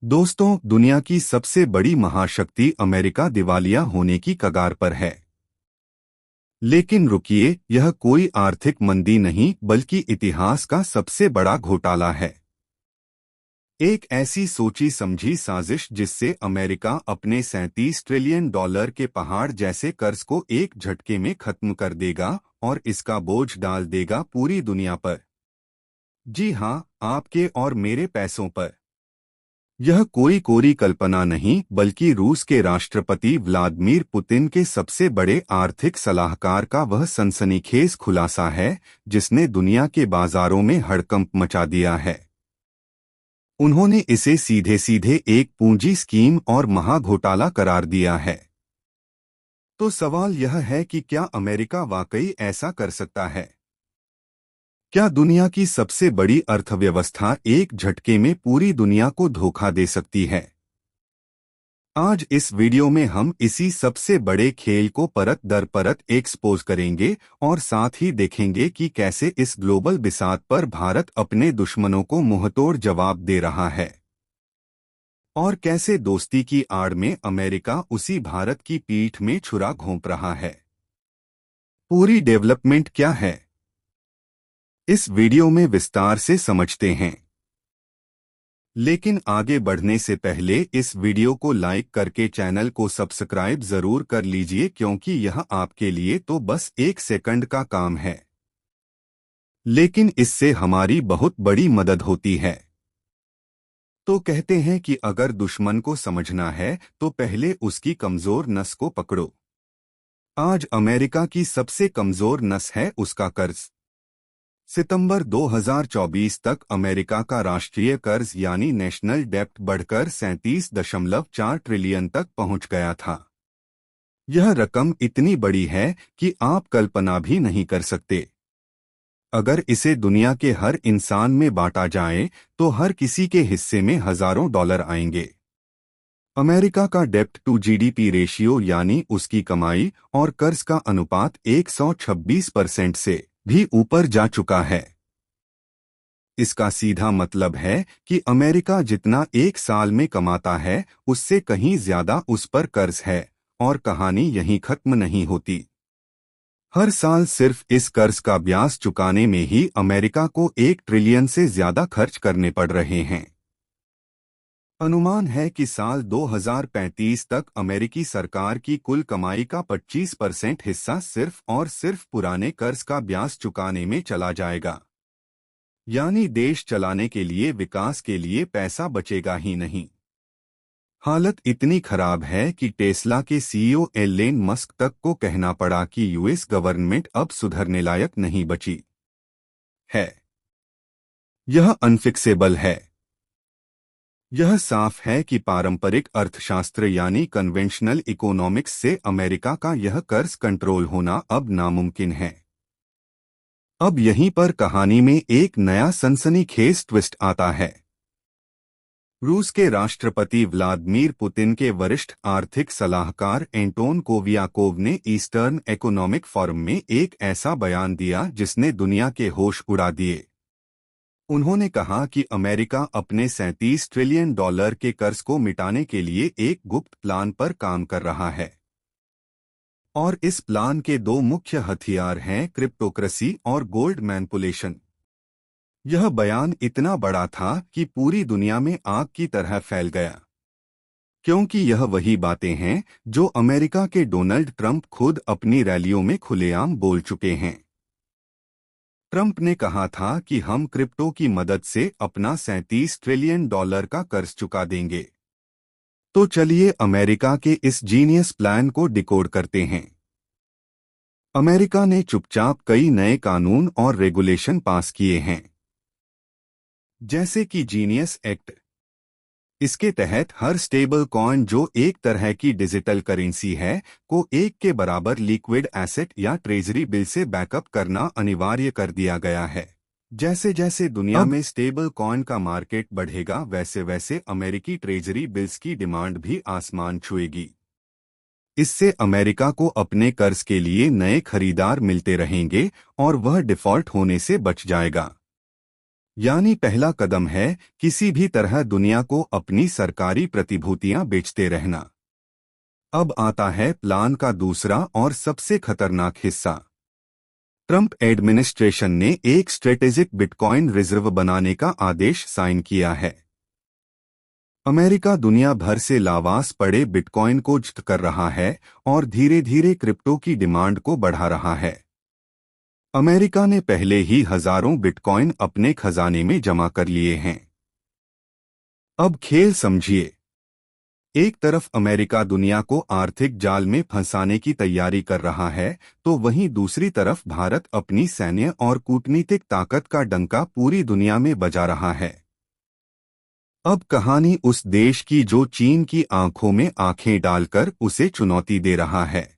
दोस्तों, दुनिया की सबसे बड़ी महाशक्ति अमेरिका दिवालिया होने की कगार पर है। लेकिन रुकिए, यह कोई आर्थिक मंदी नहीं बल्कि इतिहास का सबसे बड़ा घोटाला है। एक ऐसी सोची समझी साजिश जिससे अमेरिका अपने 37 ट्रिलियन डॉलर के पहाड़ जैसे कर्ज को एक झटके में खत्म कर देगा और इसका बोझ डाल देगा पूरी दुनिया पर। जी हाँ, आपके और मेरे पैसों पर। यह कोई कोरी कल्पना नहीं बल्कि रूस के राष्ट्रपति व्लादिमीर पुतिन के सबसे बड़े आर्थिक सलाहकार का वह सनसनीखेज खुलासा है जिसने दुनिया के बाजारों में हड़कंप मचा दिया है। उन्होंने इसे सीधे सीधे एक पूंजी स्कीम और महाघोटाला करार दिया है। तो सवाल यह है कि क्या अमेरिका वाकई ऐसा कर सकता है? क्या दुनिया की सबसे बड़ी अर्थव्यवस्था एक झटके में पूरी दुनिया को धोखा दे सकती है? आज इस वीडियो में हम इसी सबसे बड़े खेल को परत दर परत एक्सपोज करेंगे और साथ ही देखेंगे कि कैसे इस ग्लोबल बिसात पर भारत अपने दुश्मनों को मुंहतोड़ जवाब दे रहा है और कैसे दोस्ती की आड़ में अमेरिका उसी भारत की पीठ में छुरा घोंप रहा है। पूरी डेवलपमेंट क्या है, इस वीडियो में विस्तार से समझते हैं। लेकिन आगे बढ़ने से पहले इस वीडियो को लाइक करके चैनल को सब्सक्राइब जरूर कर लीजिए क्योंकि यह आपके लिए तो बस एक सेकंड का काम है, लेकिन इससे हमारी बहुत बड़ी मदद होती है। तो कहते हैं कि अगर दुश्मन को समझना है तो पहले उसकी कमजोर नस को पकड़ो। आज अमेरिका की सबसे कमजोर नस है उसका कर्ज। सितंबर 2024 तक अमेरिका का राष्ट्रीय कर्ज यानी नेशनल डेब्ट बढ़कर 37.4 ट्रिलियन तक पहुंच गया था। यह रकम इतनी बड़ी है कि आप कल्पना भी नहीं कर सकते। अगर इसे दुनिया के हर इंसान में बांटा जाए तो हर किसी के हिस्से में हजारों डॉलर आएंगे। अमेरिका का डेब्ट टू जीडीपी रेशियो यानी उसकी कमाई और कर्ज का अनुपात 126% से भी ऊपर जा चुका है। इसका सीधा मतलब है कि अमेरिका जितना एक साल में कमाता है उससे कहीं ज्यादा उस पर कर्ज है और कहानी यहीं खत्म नहीं होती। हर साल सिर्फ इस कर्ज का ब्याज चुकाने में ही अमेरिका को 1 ट्रिलियन से ज्यादा खर्च करने पड़ रहे हैं। अनुमान है कि साल 2035 तक अमेरिकी सरकार की कुल कमाई का 25% हिस्सा सिर्फ और सिर्फ पुराने कर्ज का ब्याज चुकाने में चला जाएगा। यानी देश चलाने के लिए, विकास के लिए पैसा बचेगा ही नहीं। हालत इतनी खराब है कि टेस्ला के सीईओ एलन मस्क तक को कहना पड़ा कि यूएस गवर्नमेंट अब सुधरने लायक नहीं बची है। यह अनफिक्सेबल है। यह साफ है कि पारंपरिक अर्थशास्त्र यानी कन्वेंशनल इकोनॉमिक्स से अमेरिका का यह कर्ज कंट्रोल होना अब नामुमकिन है। अब यहीं पर कहानी में एक नया सनसनीखेज ट्विस्ट आता है। रूस के राष्ट्रपति व्लादिमीर पुतिन के वरिष्ठ आर्थिक सलाहकार एंटोन कोवियाकोव ने ईस्टर्न इकोनॉमिक फोरम में एक ऐसा बयान दिया जिसने दुनिया के होश उड़ा दिए। उन्होंने कहा कि अमेरिका अपने 37 ट्रिलियन डॉलर के कर्ज को मिटाने के लिए एक गुप्त प्लान पर काम कर रहा है और इस प्लान के दो मुख्य हथियार हैं क्रिप्टोक्रेसी और गोल्ड मैनिपुलेशन। यह बयान इतना बड़ा था कि पूरी दुनिया में आग की तरह फैल गया, क्योंकि यह वही बातें हैं जो अमेरिका के डोनाल्ड ट्रंप खुद अपनी रैलियों में खुलेआम बोल चुके हैं। ट्रंप ने कहा था कि हम क्रिप्टो की मदद से अपना 37 ट्रिलियन डॉलर का कर्ज चुका देंगे। तो चलिए अमेरिका के इस जीनियस प्लान को डिकोड करते हैं। अमेरिका ने चुपचाप कई नए कानून और रेगुलेशन पास किए हैं, जैसे कि जीनियस एक्ट। इसके तहत हर स्टेबल कॉइन जो एक तरह की डिजिटल करेंसी है को एक के बराबर लिक्विड एसेट या ट्रेजरी बिल से बैकअप करना अनिवार्य कर दिया गया है। जैसे जैसे दुनिया में स्टेबल कॉइन का मार्केट बढ़ेगा वैसे वैसे अमेरिकी ट्रेजरी बिल्स की डिमांड भी आसमान छुएगी। इससे अमेरिका को अपने कर्ज के लिए नए खरीदार मिलते रहेंगे और वह डिफॉल्ट होने से बच जाएगा। यानी पहला कदम है किसी भी तरह दुनिया को अपनी सरकारी प्रतिभूतियां बेचते रहना। अब आता है प्लान का दूसरा और सबसे खतरनाक हिस्सा। ट्रंप एडमिनिस्ट्रेशन ने एक स्ट्रेटेजिक बिटकॉइन रिजर्व बनाने का आदेश साइन किया है। अमेरिका दुनिया भर से लावास पड़े बिटकॉइन को जब्त कर रहा है और धीरे धीरे क्रिप्टो की डिमांड को बढ़ा रहा है। अमेरिका ने पहले ही हजारों बिटकॉइन अपने खजाने में जमा कर लिए हैं। अब खेल समझिए। एक तरफ अमेरिका दुनिया को आर्थिक जाल में फंसाने की तैयारी कर रहा है, तो वहीं दूसरी तरफ भारत अपनी सैन्य और कूटनीतिक ताकत का डंका पूरी दुनिया में बजा रहा है। अब कहानी उस देश की जो चीन की आंखों में आंखें डालकर उसे चुनौती दे रहा है।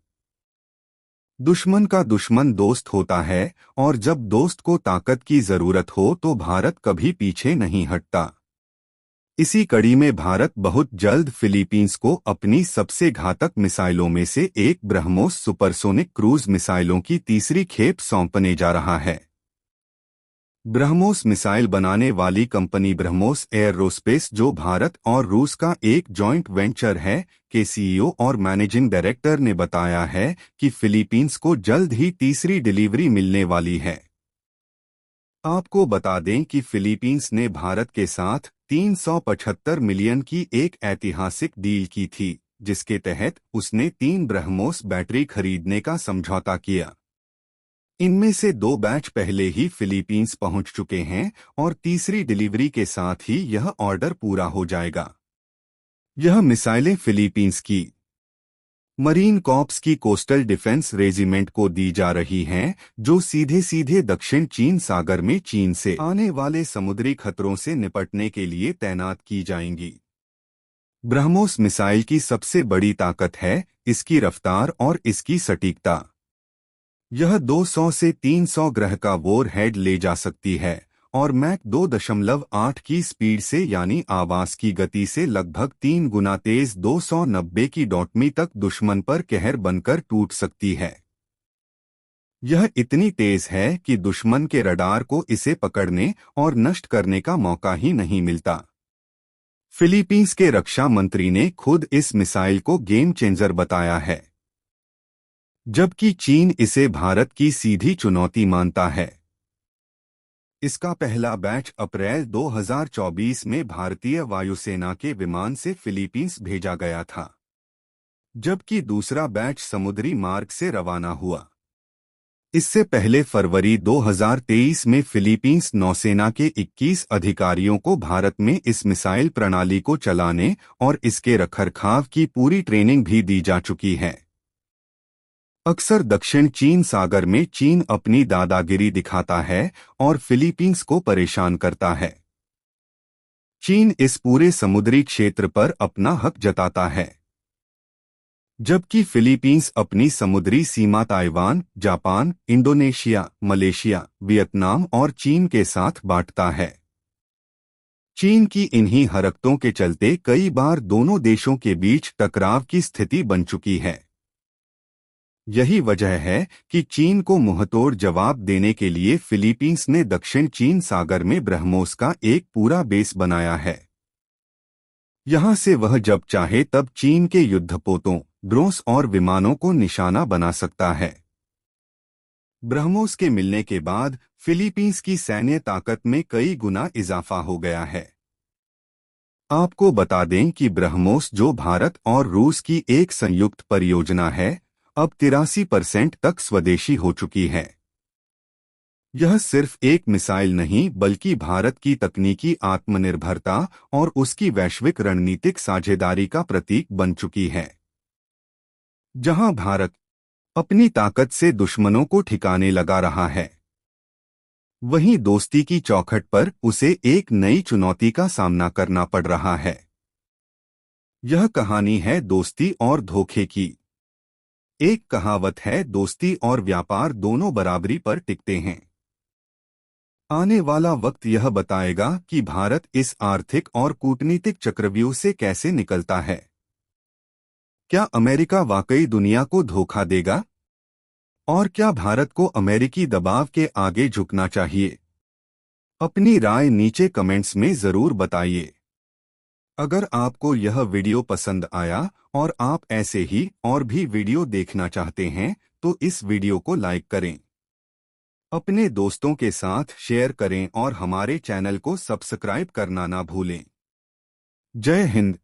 दुश्मन का दुश्मन दोस्त होता है, और जब दोस्त को ताकत की जरूरत हो तो भारत कभी पीछे नहीं हटता। इसी कड़ी में भारत बहुत जल्द फिलीपींस को अपनी सबसे घातक मिसाइलों में से एक ब्रह्मोस सुपरसोनिक क्रूज मिसाइलों की तीसरी खेप सौंपने जा रहा है। ब्रह्मोस मिसाइल बनाने वाली कंपनी ब्रह्मोस एयरोस्पेस, जो भारत और रूस का एक जॉइंट वेंचर है, के सीईओ और मैनेजिंग डायरेक्टर ने बताया है कि फिलीपींस को जल्द ही तीसरी डिलीवरी मिलने वाली है। आपको बता दें कि फिलीपींस ने भारत के साथ 375 मिलियन की एक ऐतिहासिक डील की थी, जिसके तहत उसने 3 ब्रह्मोस बैटरी खरीदने का समझौता किया। इनमें से 2 बैच पहले ही फिलीपींस पहुंच चुके हैं और तीसरी डिलीवरी के साथ ही यह ऑर्डर पूरा हो जाएगा। यह मिसाइलें फिलीपींस की मरीन कॉर्प्स की कोस्टल डिफेंस रेजिमेंट को दी जा रही हैं, जो सीधे सीधे दक्षिण चीन सागर में चीन से आने वाले समुद्री खतरों से निपटने के लिए तैनात की जाएंगी। ब्रह्मोस मिसाइल की सबसे बड़ी ताकत है इसकी रफ्तार और इसकी सटीकता। यह 200 से 300 ग्रह का वॉर हेड ले जा सकती है और मैक 2.8 की स्पीड से यानी आवाज की गति से लगभग 3 गुना तेज 290 की डॉटमी तक दुश्मन पर कहर बनकर टूट सकती है। यह इतनी तेज है कि दुश्मन के रडार को इसे पकड़ने और नष्ट करने का मौका ही नहीं मिलता। फिलीपींस के रक्षा मंत्री ने खुद इस मिसाइल को गेम चेंजर बताया है, जबकि चीन इसे भारत की सीधी चुनौती मानता है। इसका पहला बैच अप्रैल 2024 में भारतीय वायुसेना के विमान से फिलीपींस भेजा गया था, जबकि दूसरा बैच समुद्री मार्ग से रवाना हुआ। इससे पहले फरवरी 2023 में फिलीपींस नौसेना के 21 अधिकारियों को भारत में इस मिसाइल प्रणाली को चलाने और इसके रखरखाव की पूरी ट्रेनिंग भी दी जा चुकी है। अक्सर दक्षिण चीन सागर में चीन अपनी दादागिरी दिखाता है और फिलीपींस को परेशान करता है। चीन इस पूरे समुद्री क्षेत्र पर अपना हक जताता है, जबकि फिलीपींस अपनी समुद्री सीमा Taiwan, Japan, Indonesia, Malaysia, Vietnam और चीन के साथ बांटता है। चीन की इन्हीं हरकतों के चलते कई बार दोनों देशों के बीच टकराव की स्थिति बन चुकी है। यही वजह है कि चीन को मुंहतोड़ जवाब देने के लिए फिलीपींस ने दक्षिण चीन सागर में ब्रह्मोस का एक पूरा बेस बनाया है। यहां से वह जब चाहे तब चीन के युद्धपोतों, ड्रोन्स और विमानों को निशाना बना सकता है। ब्रह्मोस के मिलने के बाद फिलीपींस की सैन्य ताकत में कई गुना इजाफा हो गया है। आपको बता दें कि ब्रह्मोस, जो भारत और रूस की एक संयुक्त परियोजना है, अब 83% तक स्वदेशी हो चुकी है। यह सिर्फ एक मिसाइल नहीं बल्कि भारत की तकनीकी आत्मनिर्भरता और उसकी वैश्विक रणनीतिक साझेदारी का प्रतीक बन चुकी है। जहां भारत अपनी ताकत से दुश्मनों को ठिकाने लगा रहा है, वहीं दोस्ती की चौखट पर उसे एक नई चुनौती का सामना करना पड़ रहा है। यह कहानी है दोस्ती और धोखे की। एक कहावत है, दोस्ती और व्यापार दोनों बराबरी पर टिकते हैं। आने वाला वक्त यह बताएगा कि भारत इस आर्थिक और कूटनीतिक चक्रव्यूह से कैसे निकलता है। क्या अमेरिका वाकई दुनिया को धोखा देगा? और क्या भारत को अमेरिकी दबाव के आगे झुकना चाहिए? अपनी राय नीचे कमेंट्स में जरूर बताइए। अगर आपको यह वीडियो पसंद आया और आप ऐसे ही और भी वीडियो देखना चाहते हैं तो इस वीडियो को लाइक करें, अपने दोस्तों के साथ शेयर करें और हमारे चैनल को सब्सक्राइब करना ना भूलें। जय हिंद।